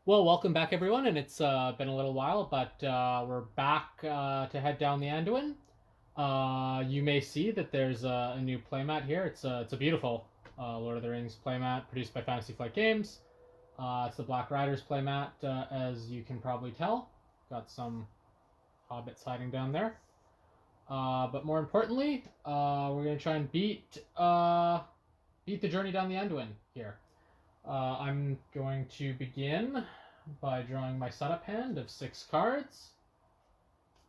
Well, welcome back, everyone, and it's been a little while, but we're back to head down the Anduin. You may see that there's a new playmat here. It's a beautiful Lord of the Rings playmat produced by Fantasy Flight Games. It's the Black Riders playmat, as you can probably tell. Got some hobbits hiding down there. But more importantly, we're gonna try and beat the journey down the Anduin here. I'm going to begin by drawing my setup hand of 6 cards.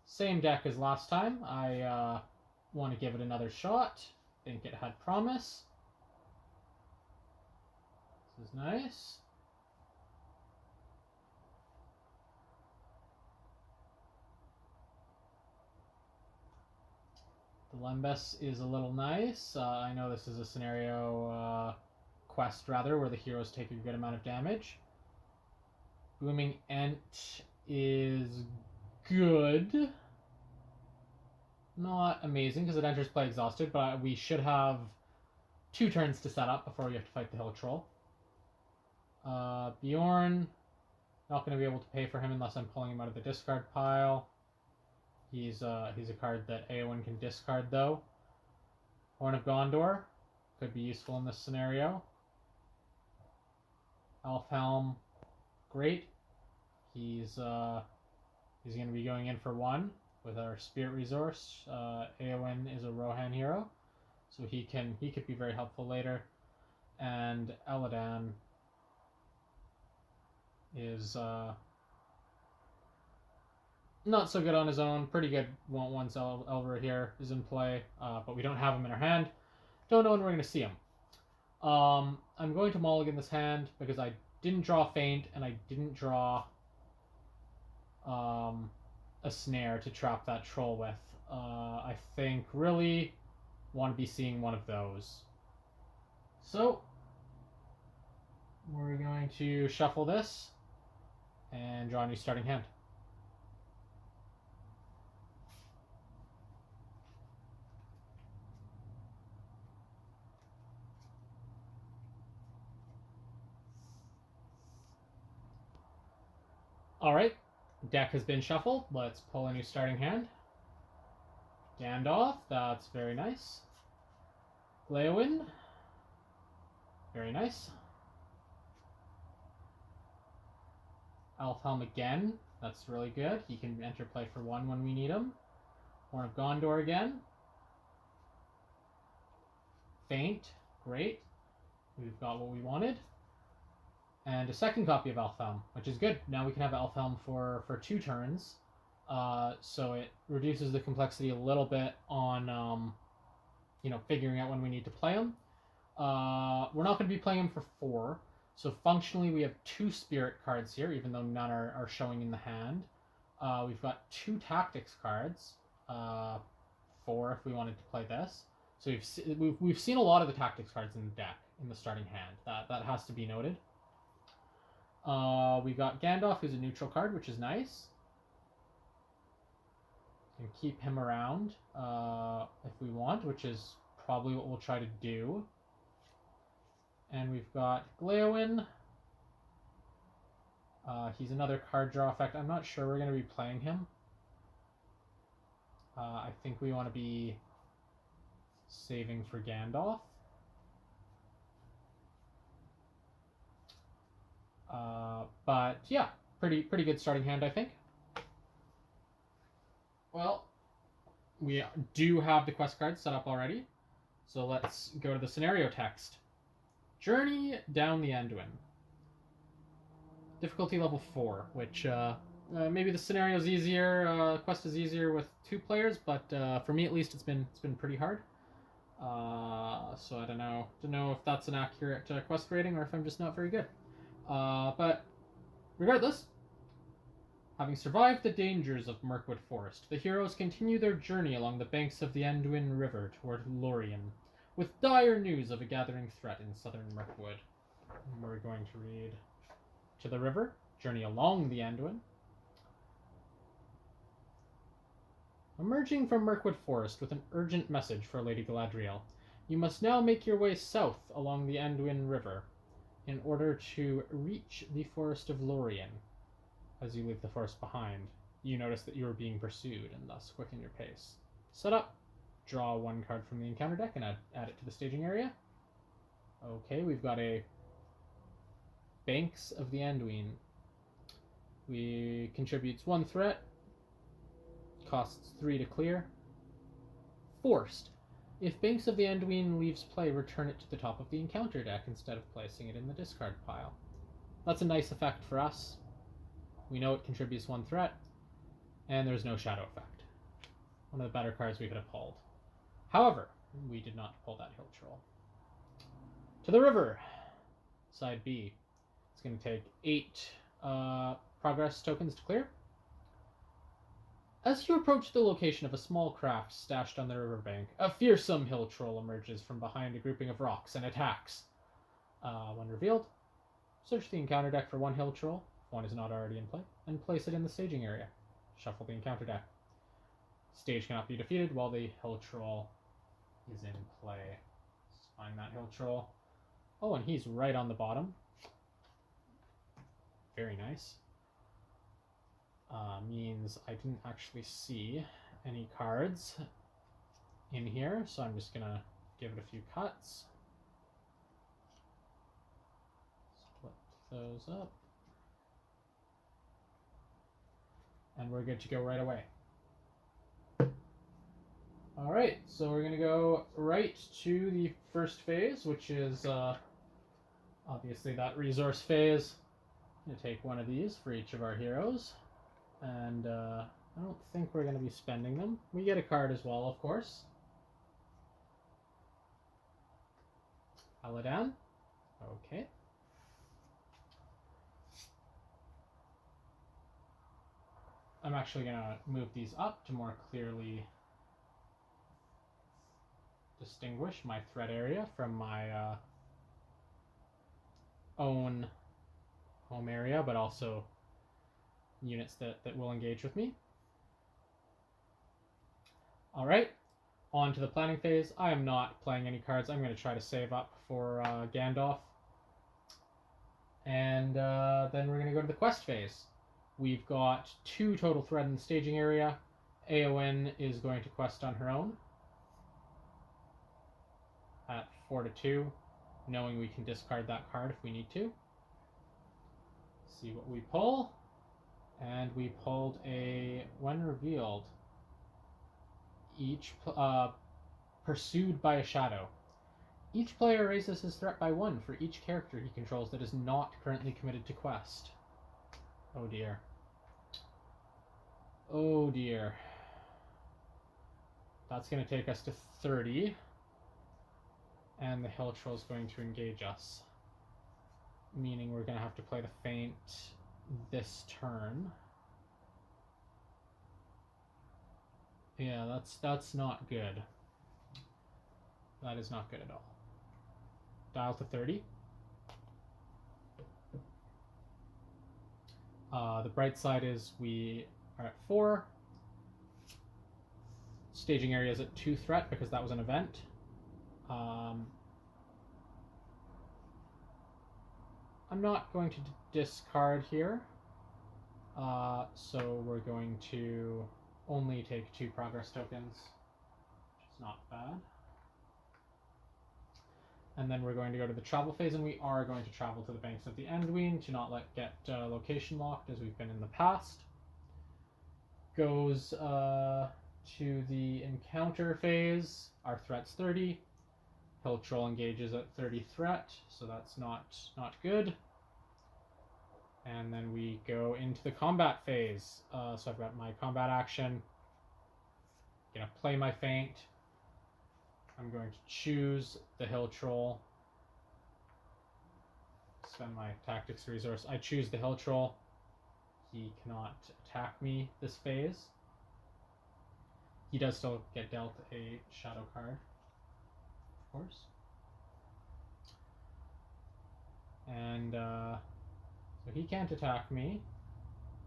Same deck as last time. I want to give it another shot. Think it had promise. This is nice. The Lembas is a little nice. I know this is a scenario quest, rather, where the heroes take a good amount of damage. Booming Ent is good. Not amazing because it enters play exhausted, but we should have 2 turns to set up before we have to fight the Hill Troll. Bjorn, not going to be able to pay for him unless I'm pulling him out of the discard pile. He's a card that Anduin can discard, though. Horn of Gondor could be useful in this scenario. Elfhelm, great. He's going to be going in for 1 with our Spirit Resource. Anduin is a Rohan hero, so he could be very helpful later. And Eladan is not so good on his own. Pretty good once Elver here is in play, but we don't have him in our hand. Don't know when we're going to see him. I'm going to mulligan this hand because I didn't draw Feint and I didn't draw a snare to trap that troll with. I think really want to be seeing one of those. So we're going to shuffle this and draw a new starting hand. Alright, deck has been shuffled. Let's pull a new starting hand. Gandalf, that's very nice. Glewin, very nice. Elfhelm again, that's really good. He can enter play for 1 when we need him. Horn of Gondor again. Feint, great. We've got what we wanted. And a second copy of Elfhelm, which is good. Now we can have Elfhelm for 2 turns. So it reduces the complexity a little bit on figuring out when we need to play him. We're not going to be playing him for 4. So functionally we have 2 spirit cards here, even though none are showing in the hand. We've got 2 tactics cards, 4 if we wanted to play this. So we've seen a lot of the tactics cards in the deck in the starting hand. That has to be noted. We got Gandalf, who's a neutral card, which is nice. Can keep him around if we want, which is probably what we'll try to do. And we've got Glewin. He's another card draw effect. I'm not sure we're going to be playing him. I think we want to be saving for Gandalf. But yeah, pretty good starting hand, I think. Well, we do have the quest cards set up already, so let's go to the scenario text. Journey down the Anduin. Difficulty level 4, which maybe the scenario is easier, quest is easier with 2 players, but for me at least it's been pretty hard. So I don't know if that's an accurate quest rating or if I'm just not very good. But regardless, having survived the dangers of Mirkwood Forest, the heroes continue their journey along the banks of the Anduin River toward Lorien, with dire news of a gathering threat in southern Mirkwood. We're going to read to the river, journey along the Anduin. Emerging from Mirkwood Forest with an urgent message for Lady Galadriel. You must now make your way south along the Anduin River. in order to reach the Forest of Lorien. As you leave the forest behind, you notice that you are being pursued and thus quicken your pace. Set up. Draw one card from the encounter deck and add it to the staging area. Okay, we've got a Banks of the Anduin. We contributes 1 threat, costs 3 to clear. Forced. If Banks of the Anduin leaves play, return it to the top of the encounter deck instead of placing it in the discard pile. That's a nice effect for us. We know it contributes 1 threat, and there's no shadow effect. One of the better cards we could have pulled. However, we did not pull that hill troll. To the river. Side B. It's going to take 8 progress tokens to clear. As you approach the location of a small craft stashed on the riverbank, a fearsome hill troll emerges from behind a grouping of rocks and attacks. When revealed, search the encounter deck for 1 hill troll, if one is not already in play, and place it in the staging area. Shuffle the encounter deck. Stage cannot be defeated while the hill troll is in play. Let's find that hill troll. Oh, and he's right on the bottom. Very nice. Means I didn't actually see any cards in here, so I'm just gonna give it a few cuts. Split those up. And we're good to go right away. Alright, so we're gonna go right to the first phase, which is obviously that resource phase. I'm gonna take one of these for each of our heroes. And I don't think we're going to be spending them. We get a card as well, of course. Aladan. Okay. I'm actually going to move these up to more clearly distinguish my threat area from my own home area, but also units that will engage with me. Alright, on to the planning phase. I am not playing any cards. I'm going to try to save up for Gandalf. And then we're going to go to the quest phase. We've got 2 total threat in the staging area. Aowen is going to quest on her own at 4-2, knowing we can discard that card if we need to. See what we pull. And we pulled a, when revealed, each pursued by a shadow. Each player raises his threat by 1 for each character he controls that is not currently committed to quest. Oh dear. Oh dear. That's going to take us to 30. And the hill troll is going to engage us. Meaning we're going to have to play the feint this turn. Yeah, that's not good. That is not good at all. Dial to 30. The bright side is we are at 4. Staging area is at 2 threat because that was an event. I'm not going to discard here. So we're going to only take 2 progress tokens, which is not bad. And then we're going to go to the travel phase, and we are going to travel to the banks of the Anduin to not get location locked as we've been in the past. Goes to the encounter phase. Our threat's 30. Hill troll engages at 30 threat, so that's not good. And then we go into the combat phase. So I've got my combat action. I'm going to play my feint. I'm going to choose the hill troll. Spend my tactics resource. I choose the hill troll. He cannot attack me this phase. He does still get dealt a shadow card, of course. And so he can't attack me.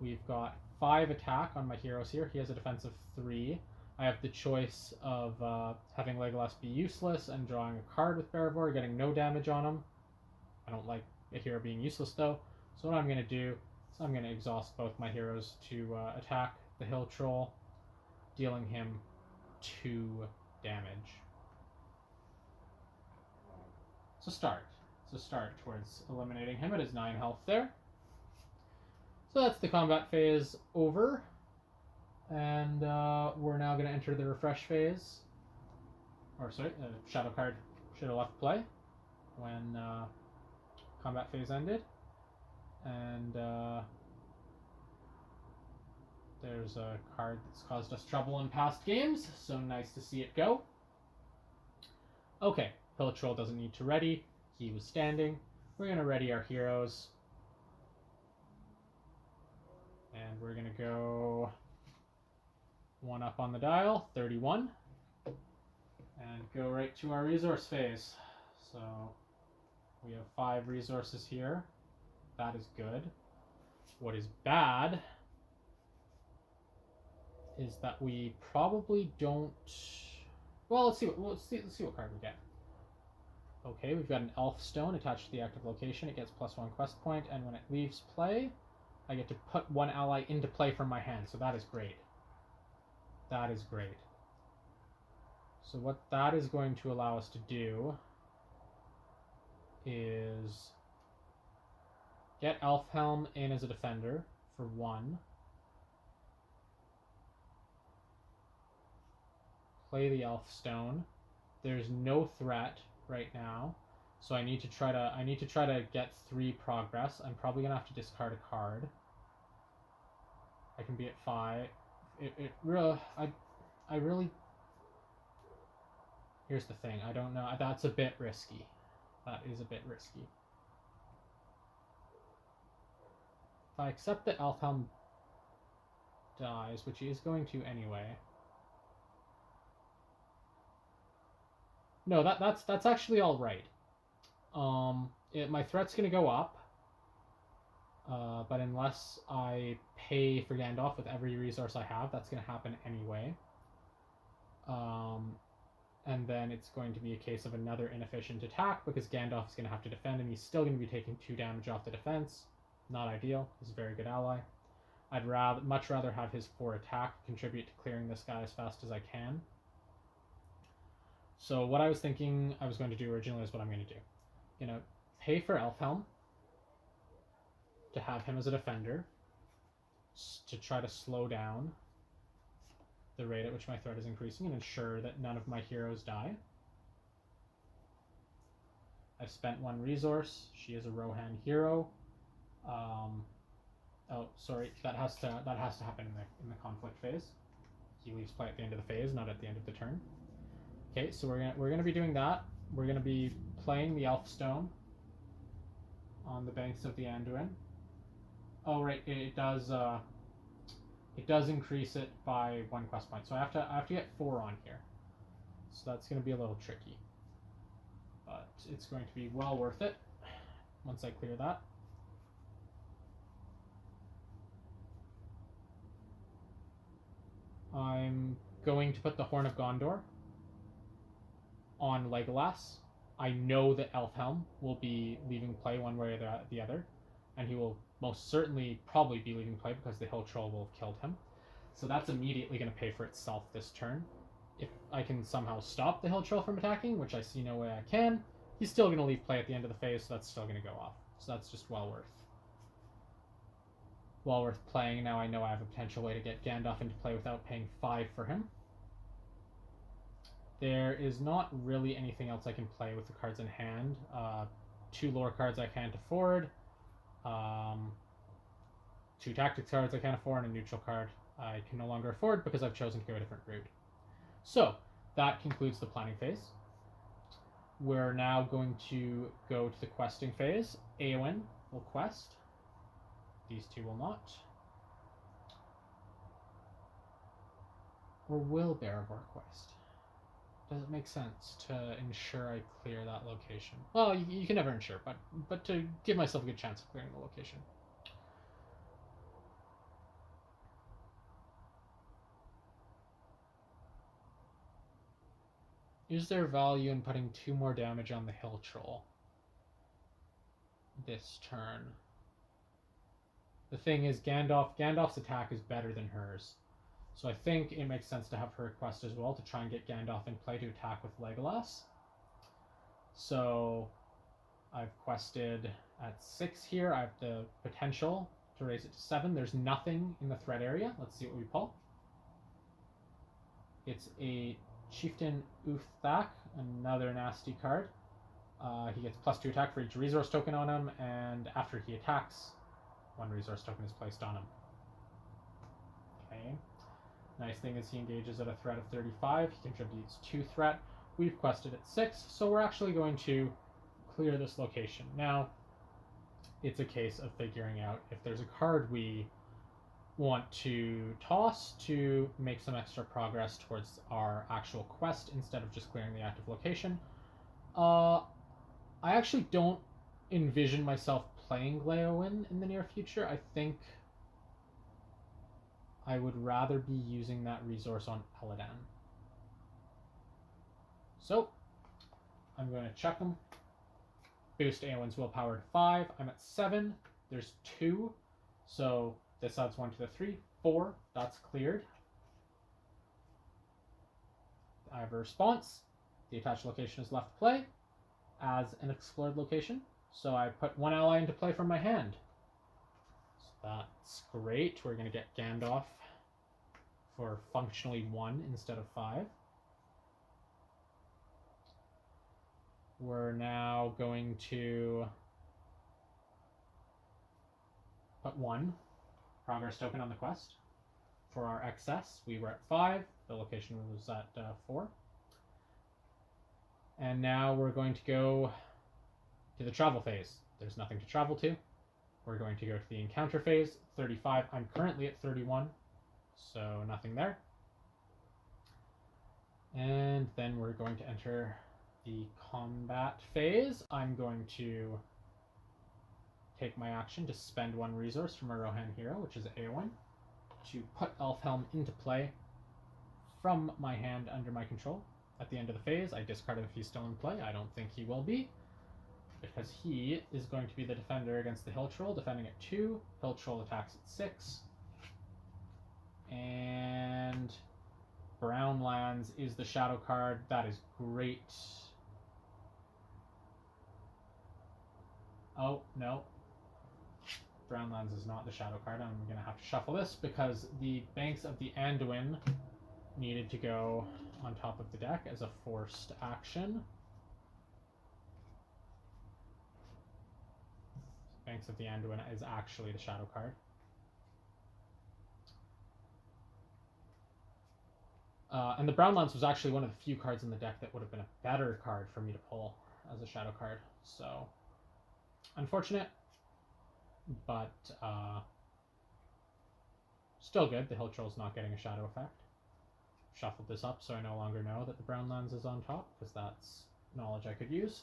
We've got 5 attack on my heroes here. He has a defense of 3. I have the choice of having Legolas be useless and drawing a card with Barivor, getting no damage on him. I don't like a hero being useless though. So what I'm going to do is I'm going to exhaust both my heroes to attack the hill troll, dealing him 2 damage. It's a start. It's a start towards eliminating him. It is 9 health there. So that's the combat phase over. And we're now going to enter the refresh phase. Or sorry, shadow card should have left play when combat phase ended. And there's a card that's caused us trouble in past games, so nice to see it go. Okay, Hill Troll doesn't need to ready. He was standing. We're going to ready our heroes. And we're going to go 1 up on the dial, 31. And go right to our resource phase. So we have 5 resources here. That is good. What is bad is that we probably don't. Well, let's see what card we get. Okay, we've got an Elf Stone attached to the active location. It gets +1 quest point, and when it leaves play, I get to put 1 ally into play from my hand. So that is great. That is great. So what that is going to allow us to do is get Elfhelm in as a defender for 1. Play the Elf Stone. There's no threat right now, so I need to try to get 3 progress. I'm probably gonna have to discard a card. I can be at 5. I really. Here's the thing. I don't know. That's a bit risky. That is a bit risky. If I accept that Elfhelm dies, which he is going to anyway. No, that's actually all right. My threat's gonna go up, but unless I pay for Gandalf with every resource I have, that's gonna happen anyway. And then it's going to be a case of another inefficient attack because Gandalf is going to have to defend, and he's still going to be taking 2 damage off the defense. Not ideal. He's a very good ally. I'd much rather have his 4 attack contribute to clearing this guy as fast as I can. So what I was thinking I was going to do originally is what I'm going to do. You know, pay for Elfhelm to have him as a defender to try to slow down the rate at which my threat is increasing and ensure that none of my heroes die. I've spent 1 resource. She is a Rohan hero. Oh, sorry. That has to happen in the conflict phase. He leaves play at the end of the phase, not at the end of the turn. Okay, so we're gonna be doing that. We're gonna be playing the Elf Stone on the banks of the Anduin. Oh, right. It does increase it by 1 quest point. So I have to get 4 on here. So that's going to be a little tricky. But it's going to be well worth it once I clear that. I'm going to put the Horn of Gondor on Legolas. I know that Elfhelm will be leaving play one way or the other, and he will most certainly probably be leaving play because the Hill Troll will have killed him. So that's immediately going to pay for itself this turn. If I can somehow stop the Hill Troll from attacking, which I see no way I can, he's still going to leave play at the end of the phase, so that's still going to go off. So that's just well worth playing. Now I know I have a potential way to get Gandalf into play without paying 5 for him. There is not really anything else I can play with the cards in hand. 2 lore cards I can't afford. 2 tactics cards I can't afford, and a neutral card I can no longer afford because I've chosen to go a different route. So that concludes the planning phase. We're now going to go to the questing phase. Eowyn will quest. These 2 will not. Or will Barivor quest? Does it make sense to ensure I clear that location? Well, you can never ensure, but to give myself a good chance of clearing the location. Is there value in putting 2 more damage on the Hill Troll? this turn. The thing is, Gandalf's attack is better than hers. So I think it makes sense to have her quest as well to try and get Gandalf in play to attack with Legolas. So I've quested at 6 here. I have the potential to raise it to 7. There's nothing in the threat area. Let's see what we pull. It's a Chieftain Uthak, another nasty card. He gets +2 attack for each resource token on him, and after he attacks, 1 resource token is placed on him. Okay. Nice thing is he engages at a threat of 35. He contributes 2 threat. We've quested at 6, so we're actually going to clear this location. Now, it's a case of figuring out if there's a card we want to toss to make some extra progress towards our actual quest instead of just clearing the active location. I actually don't envision myself playing Gleowin in the near future. I think I would rather be using that resource on Elladan. So, I'm going to chuck him. Boost Eowyn's willpower to 5. I'm at 7. There's 2. So this adds 1 to the 3. 4. That's cleared. I have a response. The attached location is left play as an explored location. So I put 1 ally into play from my hand. So that's great. We're going to get Gandalf for functionally 1 instead of 5. We're now going to put 1 progress token on the quest. For our excess, we were at 5. The location was at 4. And now we're going to go to the travel phase. There's nothing to travel to. We're going to go to the encounter phase, 35. I'm currently at 31, so nothing there. And then we're going to enter the combat phase. I'm going to take my action to spend 1 resource from a Rohan hero, which is Eowyn, to put Elfhelm into play from my hand under my control. At the end of the phase, I discard him if he's still in play. I don't think he will be, because he is going to be the defender against the Hill Troll, defending at 2. Hill Troll attacks at 6. And Brown Lands is the shadow card. That is great. Oh, no. Brown Lands is not the shadow card. I'm going to have to shuffle this because the Banks of the Anduin needed to go on top of the deck as a forced action. Banks of the Anduin is actually the shadow card. And the Brown Lands was actually one of the few cards in the deck that would have been a better card for me to pull as a shadow card. So, unfortunate, but still good. The Hill Troll's not getting a shadow effect. Shuffled this up so I no longer know that the Brown Lands is on top, because that's knowledge I could use.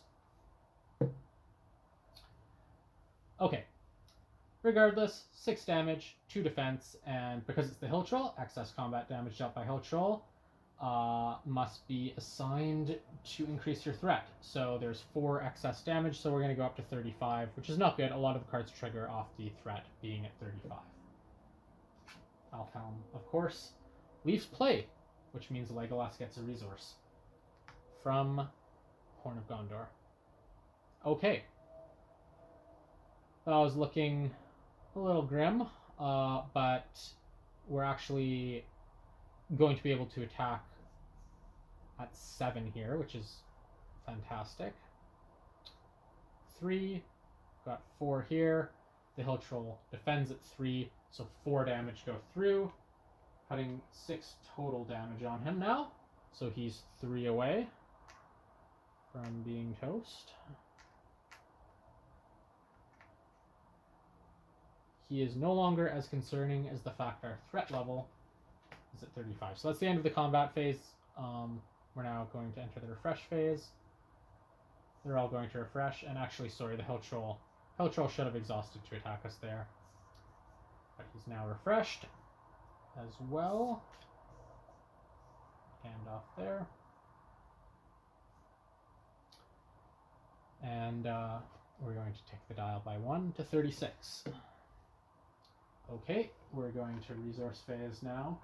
Okay. Regardless, 6 damage, 2 defense, and because it's the Hill Troll, excess combat damage dealt by Hill Troll must be assigned to increase your threat. So there's 4 excess damage, so we're going to go up to 35, which is not good. A lot of the cards trigger off the threat being at 35. Elfhelm, of course, leaves play, which means Legolas gets a resource from Horn of Gondor. Okay. That was looking a little grim, but we're actually going to be able to attack at 7 here, which is fantastic. 3, got 4 here. The Hill Troll defends at 3, so 4 damage go through, cutting 6 total damage on him now. So he's 3 away from being toast. He is no longer as concerning as the fact our threat level is at 35. So that's the end of the combat phase. We're now going to enter the refresh phase. They're all going to refresh, and actually, sorry, the Hill Troll should have exhausted to attack us there. But he's now refreshed as well. Hand off there. And we're going to take the dial by 1 to 36. Okay, we're going to resource phase now.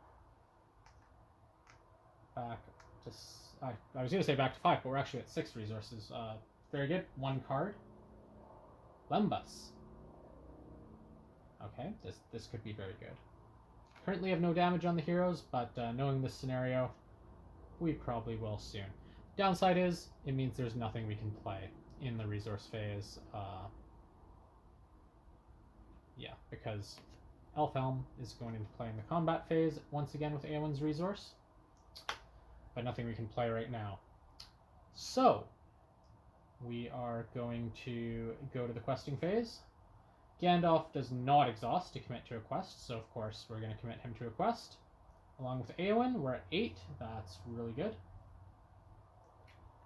Back to... I was going to say back to 5, but we're actually at 6 resources. Very good. 1 card. Lembas. Okay, this could be very good. Currently have no damage on the heroes, but knowing this scenario, we probably will soon. Downside is, it means there's nothing we can play in the resource phase. Yeah, because Elfhelm is going into play in the combat phase once again with Eowyn's resource, but nothing we can play right now. So, we are going to go to the questing phase. Gandalf does not exhaust to commit to a quest, so of course we're going to commit him to a quest. Along with Eowyn, we're at 8. That's really good.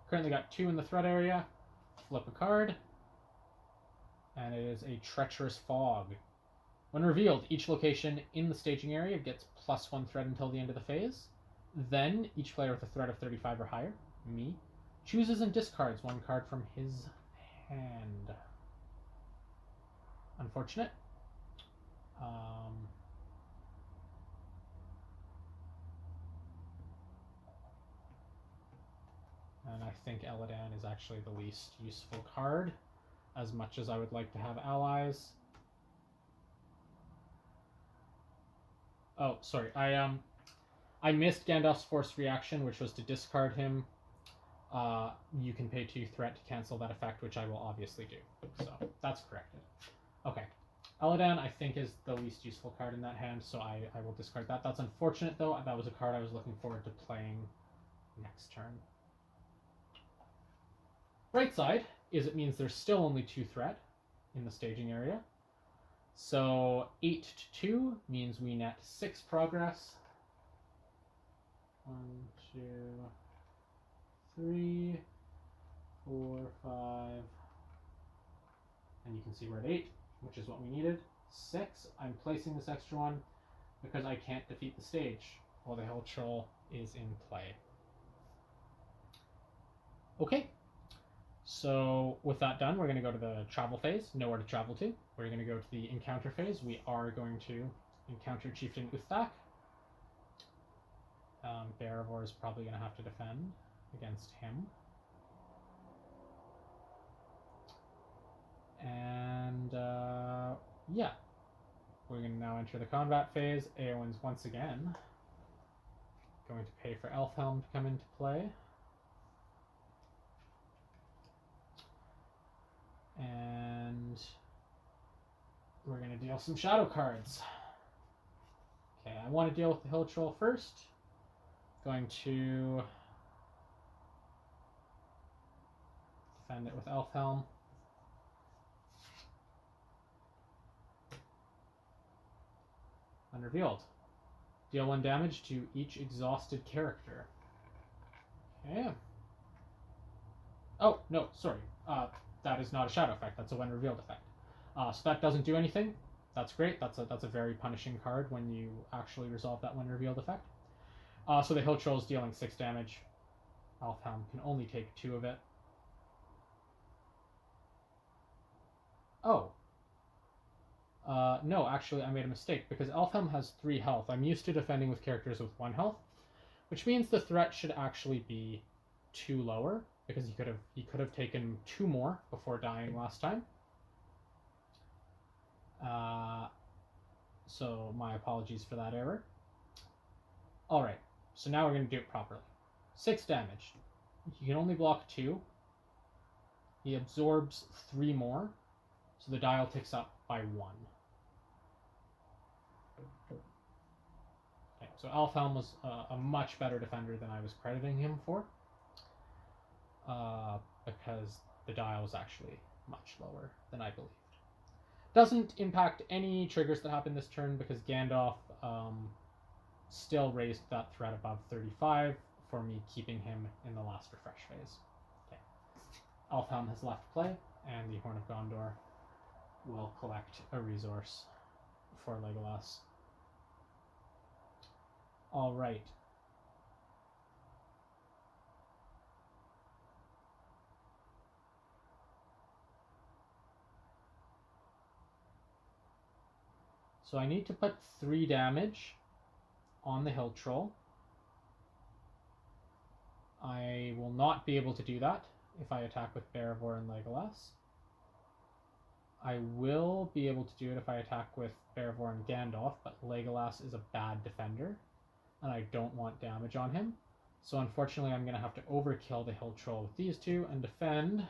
Currently got 2 in the threat area. Flip a card. And it is a Treacherous Fog. When revealed, each location in the staging area gets +1 threat until the end of the phase. Then, each player with a threat of 35 or higher, me, chooses and discards 1 card from his hand. Unfortunate. And I think Eladan is actually the least useful card, as much as I would like to have allies. Oh, sorry. I missed Gandalf's forced reaction, which was to discard him. You can pay 2 threat to cancel that effect, which I will obviously do. So that's corrected. Okay. Eladan, I think, is the least useful card in that hand, so I will discard that. That's unfortunate, though. That was a card I was looking forward to playing next turn. Right side is it means there's still only 2 threat in the staging area. So 8 to 2 means we net 6 progress. 1, 2, 3, 4, 5. And you can see we're at 8, which is what we needed. 6. I'm placing this extra one because I can't defeat the stage while the Hill Troll is in play. Okay. So with that done, we're going to go to the travel phase, nowhere to travel to. We're going to go to the encounter phase. We are going to encounter Chieftain Uthak. Bearivor is probably going to have to defend against him. And yeah, we're going to now enter the combat phase. Eowyn's once again going to pay for Elfhelm to come into play. And we're going to deal some shadow cards. Okay, I want to deal with the Hill Troll first. Going to defend it with Elfhelm. Unrevealed. Deal 1 damage to each exhausted character. Okay. Oh, no, sorry. That is not a shadow effect. That's a when revealed effect. So that doesn't do anything. That's great. That's a very punishing card when you actually resolve that when revealed effect. So the Hill Troll is dealing 6 damage. Elfhelm can only take 2 of it. Oh. No, actually I made a mistake because Elfhelm has 3 health. I'm used to defending with characters with 1 health, which means the threat should actually be 2 lower because he could have taken 2 more before dying last time. So my apologies for that error. Alright, so now we're going to do it properly. 6 damage. He can only block 2. He absorbs 3 more, so the dial ticks up by 1. Okay, so Elfhelm was a much better defender than I was crediting him for, because the dial was actually much lower than I believed. Doesn't impact any triggers that happen this turn because Gandalf still raised that threat above 35 for me keeping him in the last refresh phase. Okay. Elfhelm has left play, and the Horn of Gondor will collect a resource for Legolas. Alright. So I need to put 3 damage on the hill troll. I will not be able to do that if I attack with Barivore and Legolas. I will be able to do it if I attack with Barivore and Gandalf, but Legolas is a bad defender, and I don't want damage on him. So unfortunately, I'm going to have to overkill the hill troll with these two and defend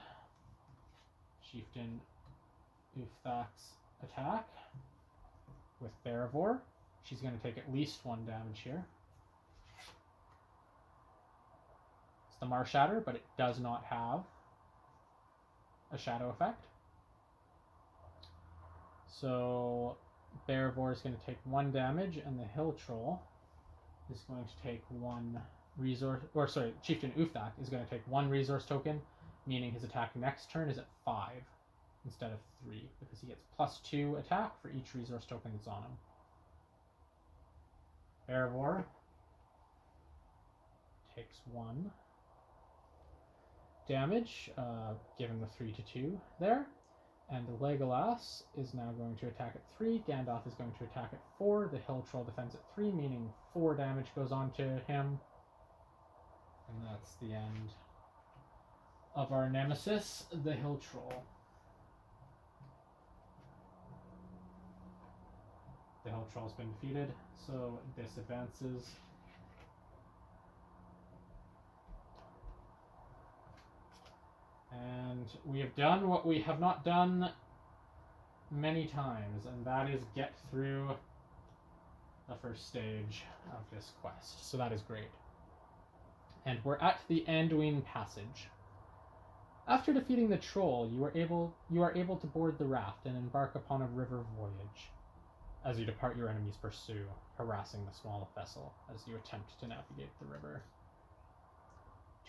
Chieftain Uthak's attack with Barivore. She's going to take at least 1 damage here. It's the Mar Shatter, but it does not have a shadow effect. So Barivore is going to take 1 damage, and the hill troll is going to take 1 resource, or sorry, Chieftain Uthak is going to take 1 resource token, meaning his attack next turn is at 5 instead of 3, because he gets +2 attack for each resource token that's on him. Barivore takes 1 damage, given the 3-2 there. And the Legolas is now going to attack at 3. Gandalf is going to attack at 4. The hill troll defends at 3, meaning 4 damage goes on to him. And that's the end of our nemesis, the hill troll. The hill troll's been defeated, so this advances. And we have done what we have not done many times, and that is get through the first stage of this quest. So that is great. And we're at the Anduin passage. After defeating the troll, you are able to board the raft and embark upon a river voyage. As you depart, your enemies pursue, harassing the small vessel as you attempt to navigate the river.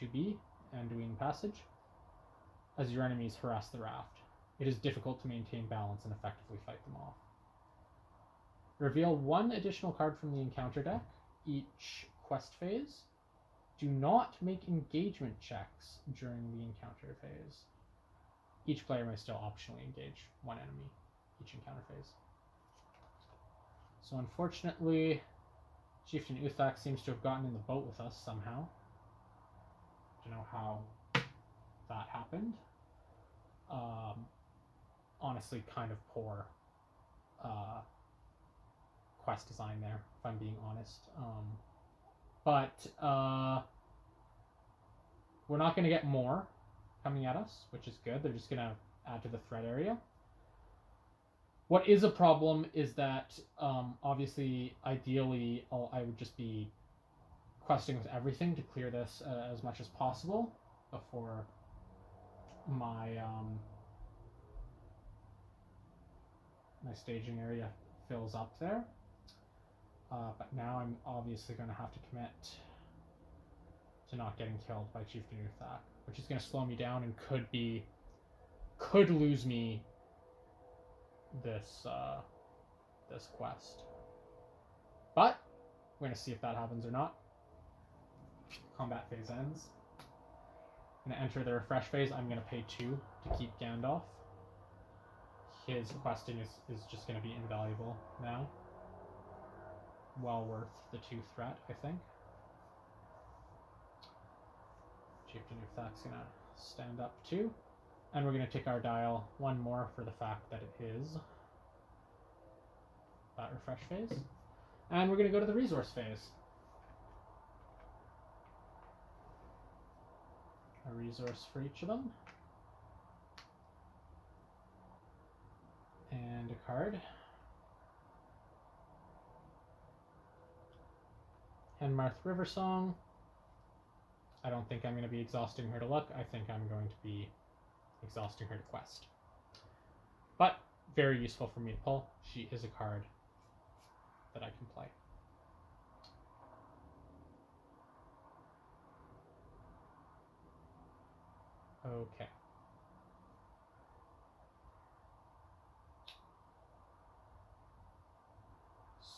2B, Anduin passage. As your enemies harass the raft, it is difficult to maintain balance and effectively fight them off. Reveal 1 additional card from the encounter deck each quest phase. Do not make engagement checks during the encounter phase. Each player may still optionally engage 1 enemy each encounter phase. So unfortunately, Chieftain Uthak seems to have gotten in the boat with us somehow. Don't know how that happened. Honestly, kind of poor quest design there, if I'm being honest. But we're not going to get more coming at us, which is good. They're just going to add to the threat area. What is a problem is that, obviously, ideally, I would just be questing with everything to clear this as much as possible before my my staging area fills up there. But now I'm obviously going to have to commit to not getting killed by Chieftain Uthak, which is going to slow me down and could lose me this this quest. But we're going to see if that happens or not. Combat phase ends. I'm going to enter the refresh phase. I'm going to pay 2 to keep Gandalf. His questing is just going to be invaluable now. Well worth the 2 threat, I think. Chieftain Uthak's going to stand up too. And we're going to tick our dial 1 more for the fact that it is that refresh phase. And we're going to go to the resource phase. A resource for each of them. And a card. Henmarth River Song. I don't think I'm going to be exhausting her to luck. I think I'm going to be exhausting her to quest. But very useful for me to pull. She is a card that I can play. Okay.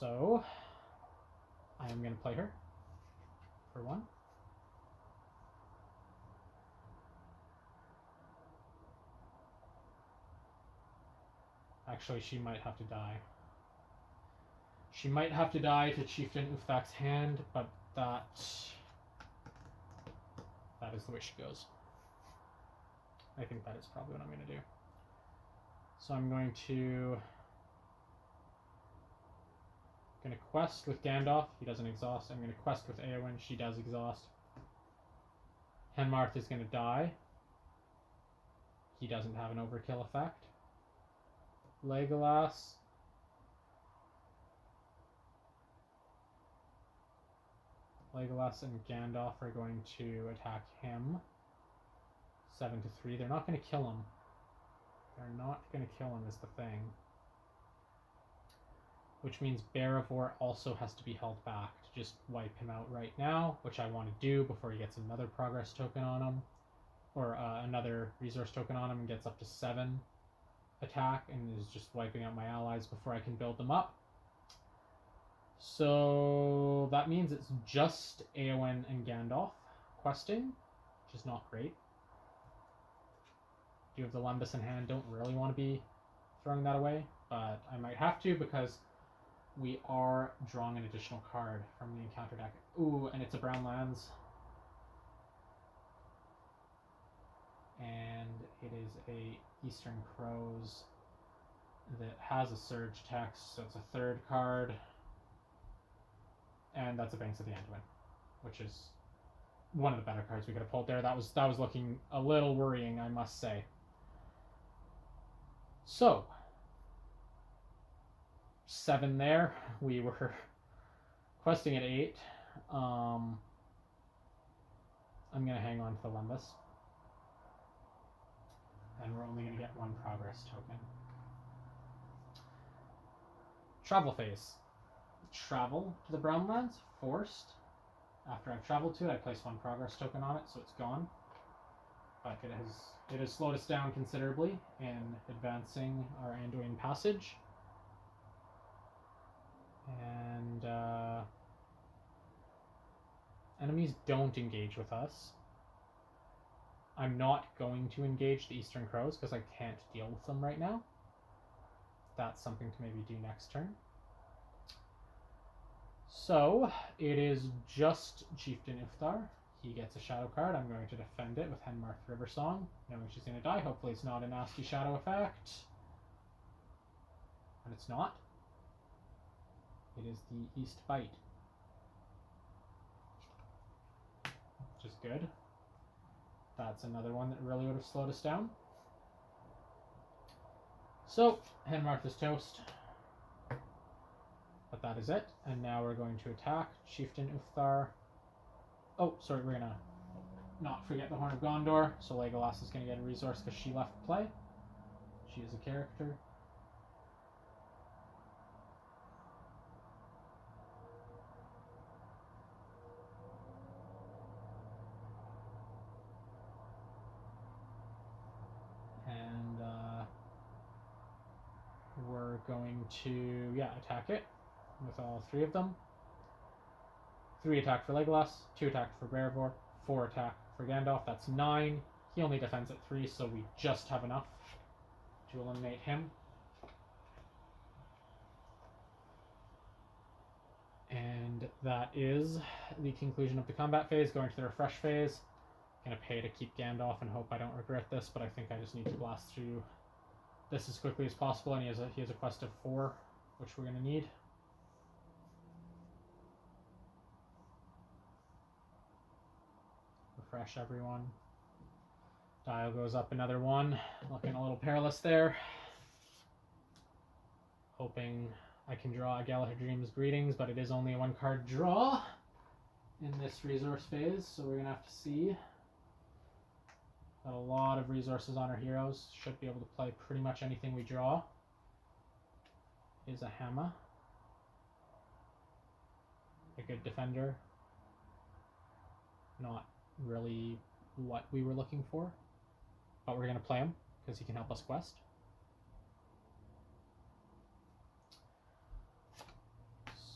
So I am going to play her for 1. Actually, she might have to die. She might have to die to Chieftain Uthak's hand, but that is the way she goes. I think that is probably what I'm going to do. So I'm going to quest with Gandalf. He doesn't exhaust. I'm going to quest with Eowyn. She does exhaust. Henmarth is going to die. He doesn't have an overkill effect. Legolas. Legolas and Gandalf are going to attack him. 7-3. They're not going to kill him. They're not going to kill him is the thing. Which means Barivor also has to be held back to just wipe him out right now, which I want to do before he gets another progress token on him. Or another resource token on him and gets up to 7 attack and is just wiping out my allies before I can build them up. So that means it's just Eowyn and Gandalf questing, which is not great. Do have the Lembas in hand, don't really want to be throwing that away, but I might have to because we are drawing an additional card from the encounter deck. Ooh, and it's a brown lands. And it is a Eastern Crows that has a surge text, so it's a 3rd card. And that's a Banks of the Anduin, which is one of the better cards we could have pulled there. That was looking a little worrying, I must say. So 7 there. We were questing at 8. I'm going to hang on to the Lembas. And we're only going to get 1 progress token. Travel phase. Travel to the Brownlands, forced. After I've traveled to it, I place 1 progress token on it, so it's gone. But it has slowed us down considerably in advancing our Anduin passage. And enemies don't engage with us. I'm not going to engage the Eastern Crows because I can't deal with them right now. That's something to maybe do next turn. So, it is just Chieftain Ifthar. He gets a shadow card. I'm going to defend it with Henmarth Riversong, knowing she's going to die. Hopefully it's not a nasty shadow effect. And it's not. It is the East Bite. Which is good. That's another one that really would have slowed us down. So, Henmarth is toast. But that is it. And now we're going to attack Chieftain Uthar. Oh, sorry, we're going to not forget the Horn of Gondor. So Legolas is going to get a resource because she left play. She is a character. And we're going to, attack it with all 3 of them. 3 attack for Legolas, 2 attack for Barivor, 4 attack for Gandalf. That's 9. He only defends at 3, so we just have enough to eliminate him. And that is the conclusion of the combat phase. Going to the refresh phase. Gonna pay to keep Gandalf and hope I don't regret this, but I think I just need to blast through this as quickly as possible. And he has a quest of 4, which we're gonna need. Refresh everyone. Dial goes up another 1. Looking a little perilous there. Hoping I can draw a Galahadrim's Greetings, but it is only a 1-card draw in this resource phase, so we're gonna have to see. Got a lot of resources on our heroes. Should be able to play pretty much anything we draw. Is a Hammer. A good defender. Not really what we were looking for, but we're going to play him because he can help us quest.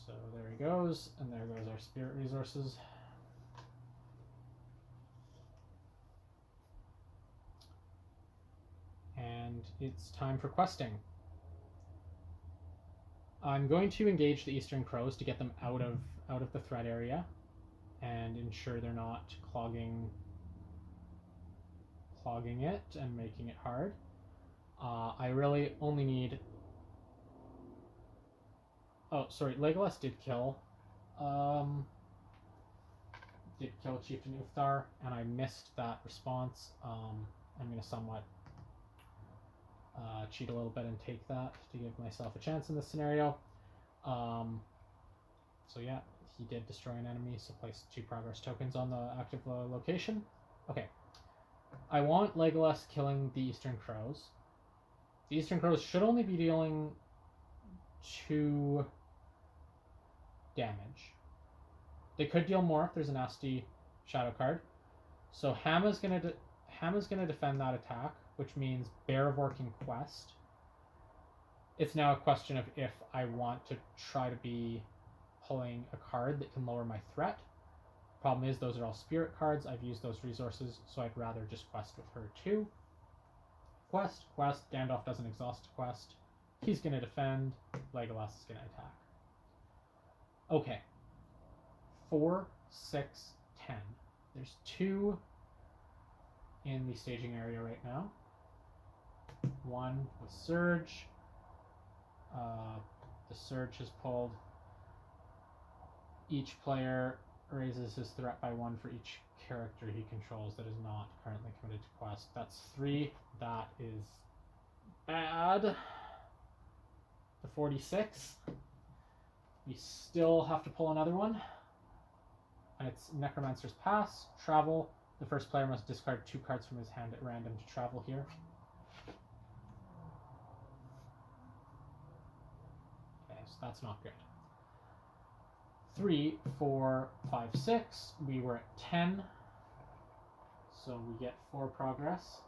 So there he goes, and there goes our spirit resources. And it's time for questing. I'm going to engage the Eastern Crows to get them out of the threat area and ensure they're not clogging it and making it hard. I really only need... Oh, sorry, Legolas did kill Chieftain Uthar, and I missed that response. I'm going to somewhat cheat a little bit and take that to give myself a chance in this scenario. So yeah, he did destroy an enemy, so place 2 progress tokens on the active location. Okay. I want Legolas killing the Eastern Crows. The Eastern Crows should only be dealing 2 damage. They could deal more if there's a nasty shadow card. So Hamma's gonna defend that attack, which means Bearvor can quest. It's now a question of if I want to try to be pulling a card that can lower my threat. Problem is, those are all spirit cards. I've used those resources, so I'd rather just quest with her too. Quest. Gandalf doesn't exhaust a quest. He's going to defend. Legolas is going to attack. Okay. 4, 6, 10. There's 2 in the staging area right now. 1 with Surge. The Surge has pulled. Each player raises his threat by 1 for each character he controls that is not currently committed to quest. That's 3. That is bad. The 46. We still have to pull another one. And it's Necromancer's Pass. Travel. The first player must discard 2 cards from his hand at random to travel here. Okay, so that's not good. 3, 4, 5, 6. We were at 10. So we get 4 progress.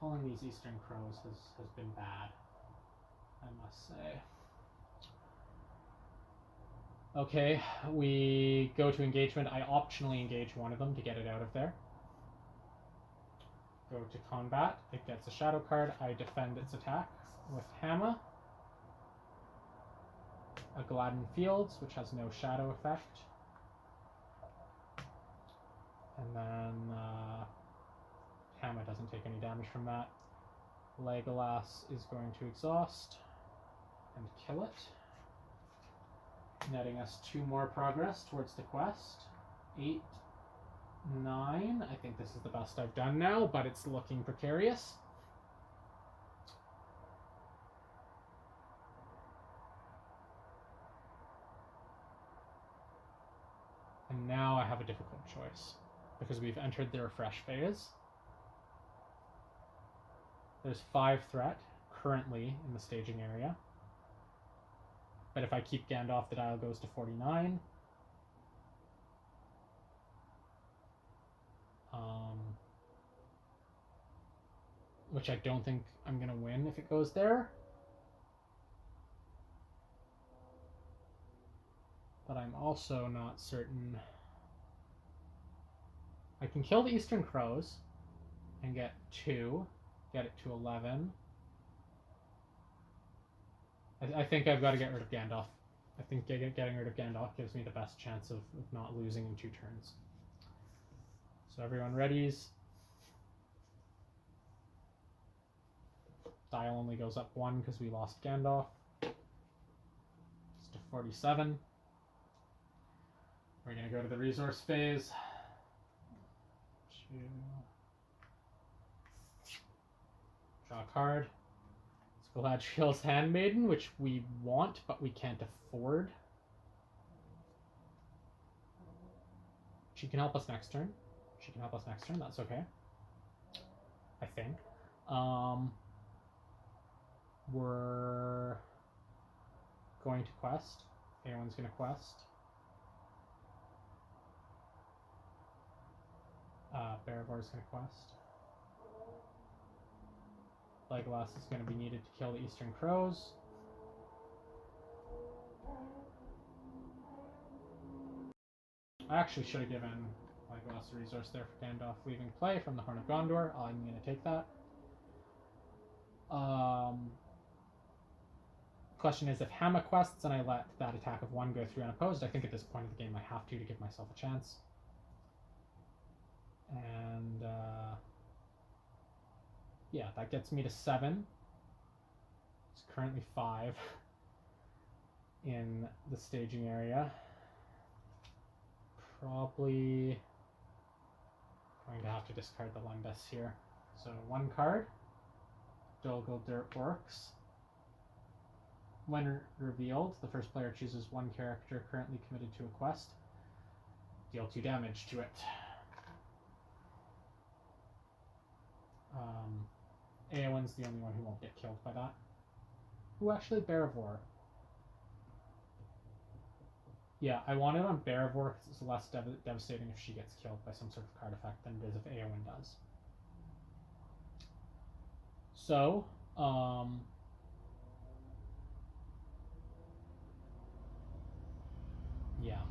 Pulling these Eastern Crows has been bad, I must say. Okay, we go to engagement. I optionally engage one of them to get it out of there. Go to combat. It gets a shadow card. I defend its attack with Hamma. A Gladden Fields, which has no shadow effect. And then Hamma doesn't take any damage from that. Legolas is going to exhaust and kill it, netting us 2 more progress towards the quest. 8, 9. I think this is the best I've done now, but it's looking precarious. And now I have a difficult choice, because we've entered the refresh phase. There's 5 threat currently in the staging area. But if I keep Gandalf, the dial goes to 49. Which I don't think I'm going to win if it goes there. But I'm also not certain. I can kill the Eastern Crows and get 2. Get it to 11. I think I've got to get rid of Gandalf. I think getting rid of Gandalf gives me the best chance of not losing in 2 turns. So everyone readies. Dial only goes up 1 because we lost Gandalf. It's to 47. We're going to go to the resource phase. 2. Draw a card. It's Galadriel's Handmaiden, which we want, but we can't afford. She can help us next turn. That's okay. I think. We're going to quest. Everyone's going to quest. Bearvor's going to quest. Legolas is going to be needed to kill the Eastern Crows. I actually should have given Legolas a resource there for Gandalf leaving play from the Horn of Gondor. I'm going to take that. Question is, if Hammer quests and I let that attack of 1 go through unopposed, I think at this point of the game I have to give myself a chance. And yeah, that gets me to 7. It's currently 5 in the staging area. Probably going to have to discard the Lembas here. So 1 card, Dolgul Dirt Orcs. When revealed, the first player chooses 1 character currently committed to a quest. Deal 2 damage to it. Eowyn's the only one who won't get killed by that. Ooh, actually, Barivore. Yeah, I want it on Barivore because it's less devastating if she gets killed by some sort of card effect than it is if Eowyn does. So, yeah.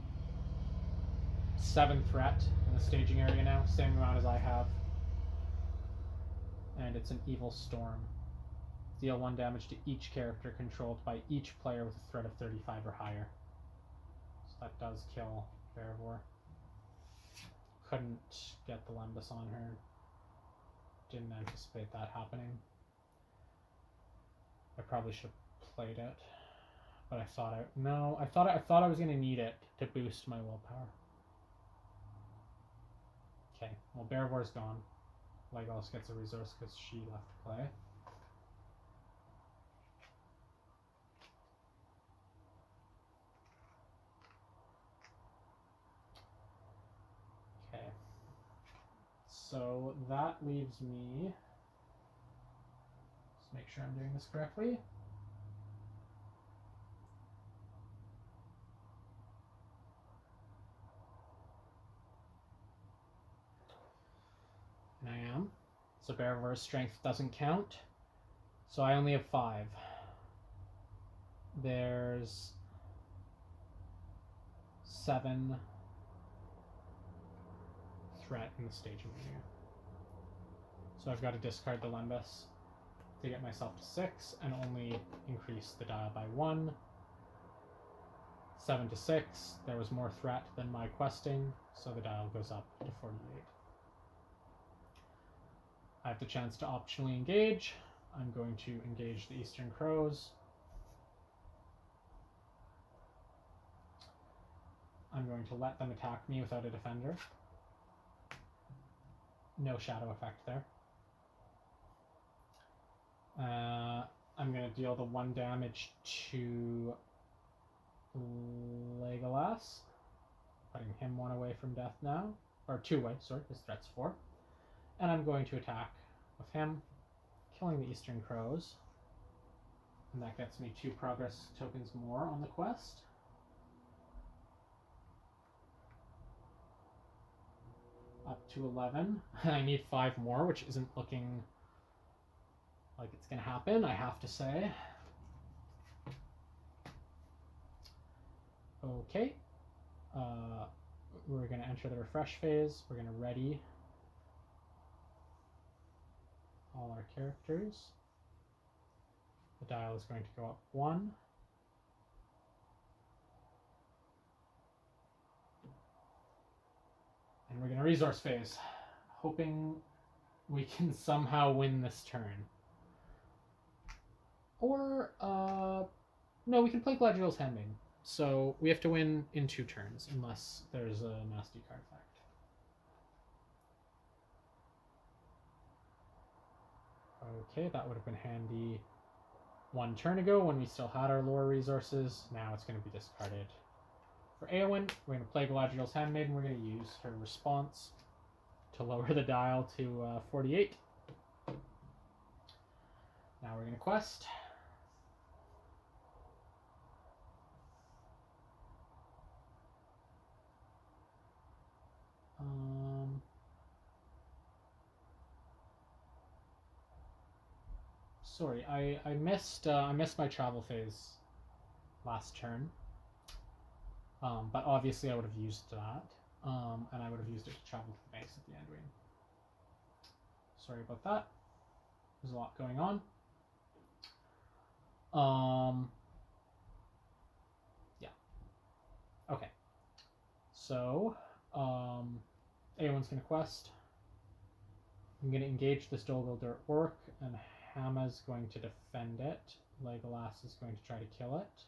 7 threat in the staging area now, same amount as I have. And it's an Evil Storm. Deal 1 damage to each character controlled by each player with a threat of 35 or higher. So that does kill Barivore. Couldn't get the Lembas on her. Didn't anticipate that happening. I probably should have played it, but I thought I thought I was gonna need it to boost my willpower. Okay, well Barivore's gone. Legolas gets a resource because she left play. Okay. So that leaves me. Let's make sure I'm doing this correctly. And I am. So Barivore's strength doesn't count. So I only have 5. There's 7 threat in the staging area. So I've got to discard the Lembas to get myself to 6 and only increase the dial by 1. 7 to 6. There was more threat than my questing, so the dial goes up to 48. I have the chance to optionally engage. I'm going to engage the Eastern Crows. I'm going to let them attack me without a defender. No shadow effect there. I'm going to deal the 1 damage to Legolas, putting him 1 away from death now. Or 2 away, sorry, his threat's 4. And I'm going to attack with him, killing the Eastern Crows. And that gets me 2 progress tokens more on the quest. Up to 11. I need 5 more, which isn't looking like it's going to happen, I have to say. Okay. We're going to enter the refresh phase. We're going to ready all our characters. The dial is going to go up 1. And we're going to resource phase, hoping we can somehow win this turn. Or, no, we can play Gladriel's Handmaiden. So we have to win in 2 turns, unless there's a nasty card effect. Okay, that would have been handy 1 turn ago when we still had our lore resources. Now it's going to be discarded. For Eowyn, we're going to play Galadriel's Handmaiden. We're going to use her response to lower the dial to 48. Now we're going to quest. Sorry, I missed my travel phase last turn. But obviously I would have used that, and I would have used it to travel to the base at the Anduin. Sorry about that. There's a lot going on. Yeah. Okay. So, A1's going to quest. I'm going to engage this Dolgul Dirt Orc, and Hama's going to defend it. Legolas is going to try to kill it.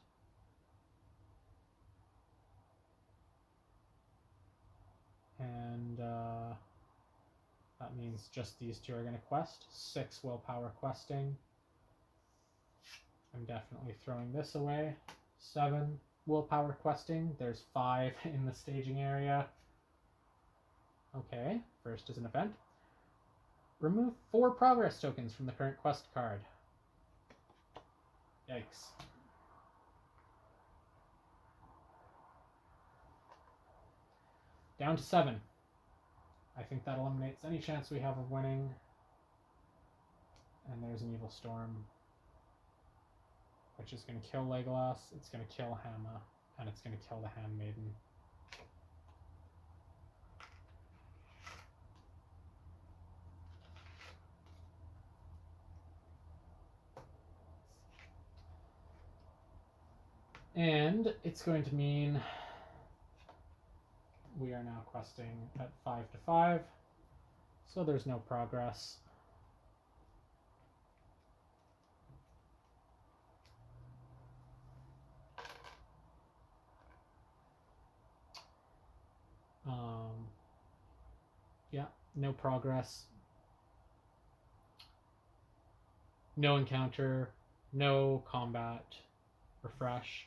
And that means just these two are going to quest. 6 willpower questing. I'm definitely throwing this away. 7 willpower questing. There's 5 in the staging area. Okay, first is an event. Remove 4 progress tokens from the current quest card. Yikes. Down to 7. I think that eliminates any chance we have of winning. And there's an Evil Storm, which is going to kill Legolas, it's going to kill Hama, and it's going to kill the Handmaiden. And it's going to mean we are now questing at 5 to 5, so there's no progress. Yeah, no progress. No encounter, no combat. Refresh.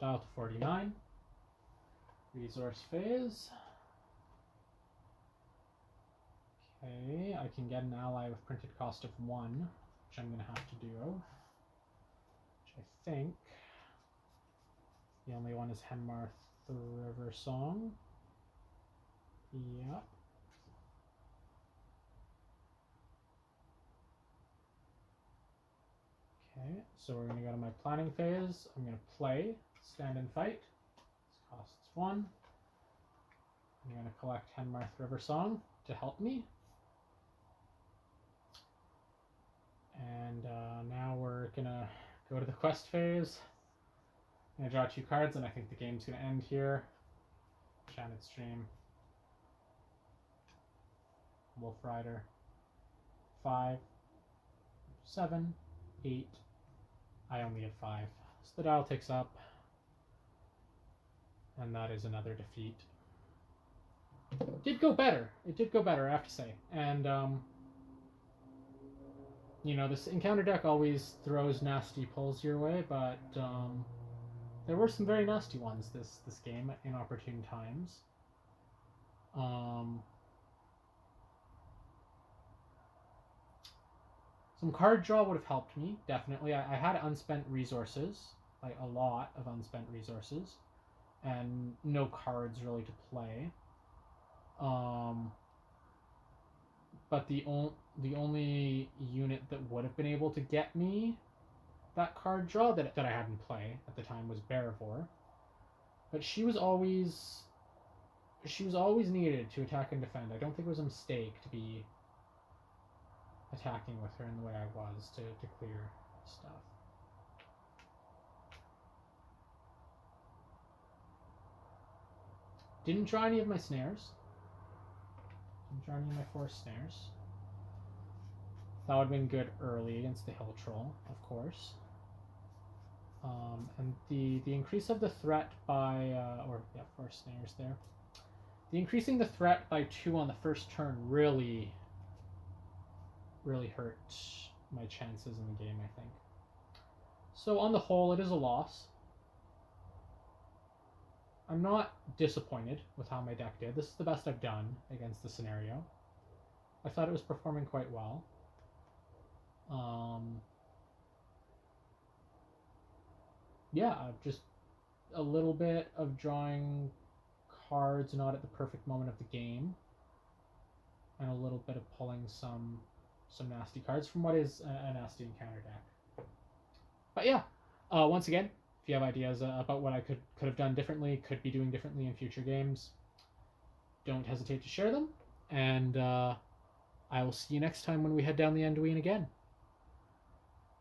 Dial to 49. Resource phase. Okay, I can get an ally with printed cost of 1, which I'm going to have to do. Which I think the only one is Henmarth the River Song. Yep. Okay, so we're going to go to my planning phase. I'm going to play Stand and Fight. This costs 1. I'm going to collect Henmarth River Song to help me. And now we're going to go to the quest phase. I'm going to draw 2 cards, and I think the game's going to end here. Enchanted Stream. Wolf Rider. 5, 7, 8. I only have 5. So the dial ticks up. And that is another defeat. It did go better. It did go better, I have to say. And, you know, this encounter deck always throws nasty pulls your way, but there were some very nasty ones this game at inopportune times. Some card draw would have helped me, definitely. I had unspent resources, like a lot of unspent resources, and no cards really to play. But the only unit that would have been able to get me that card draw that I had in play at the time was Barivore. But she was always needed to attack and defend. I don't think it was a mistake to be attacking with her in the way I was to clear stuff. Didn't draw any of my snares. Didn't draw any of my forced snares. That would have been good early against the Hill Troll, of course. And the increase of the threat by, forced snares there. The increasing the threat by 2 on the first turn really hurt my chances in the game, I think. So on the whole, it is a loss. I'm not disappointed with how my deck did. This is the best I've done against the scenario. I thought it was performing quite well. Yeah, just a little bit of drawing cards not at the perfect moment of the game, and a little bit of pulling some nasty cards from what is a nasty encounter deck. But yeah, once again, if you have ideas about what I could have done differently, could be doing differently in future games, don't hesitate to share them. And I will see you next time when we head down the Anduin again.